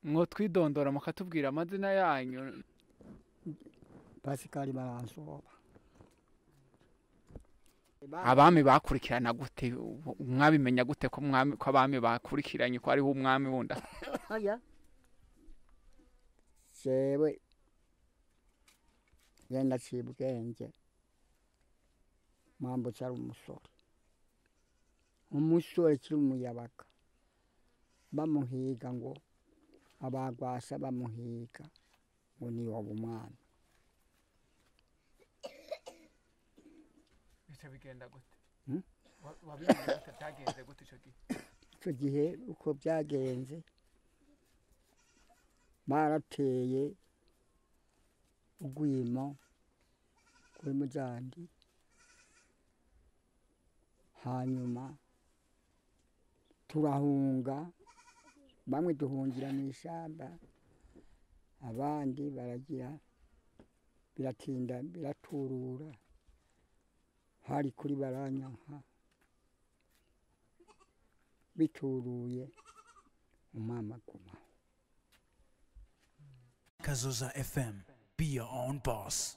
mwo twidondora mukatubwira amazina yanyu. Pascal Baransoba. Abami bakurikirana gute mwabimenya gute ko abami bakurikiranye ko ari umwami wunda? Aya. Sewe. Yenda cibwenge. Mambo cyari umusore. Umusore kiri umuyabaga. Bamuhiga ngo abagwasa bamuhiga ngo ni wabumwana. Bigenda gute? Wabimenye gute byagenze gute ico gihe? Ico gihe uko byagenze barateye ugwimo kuri mujandi, hanyuma turahunga, bamwe duhungira mu ishamba, abandi baragira biratinda biraturura. Hari kuri baranyanka bituruye umama guma. Kazoza FM, be your own boss.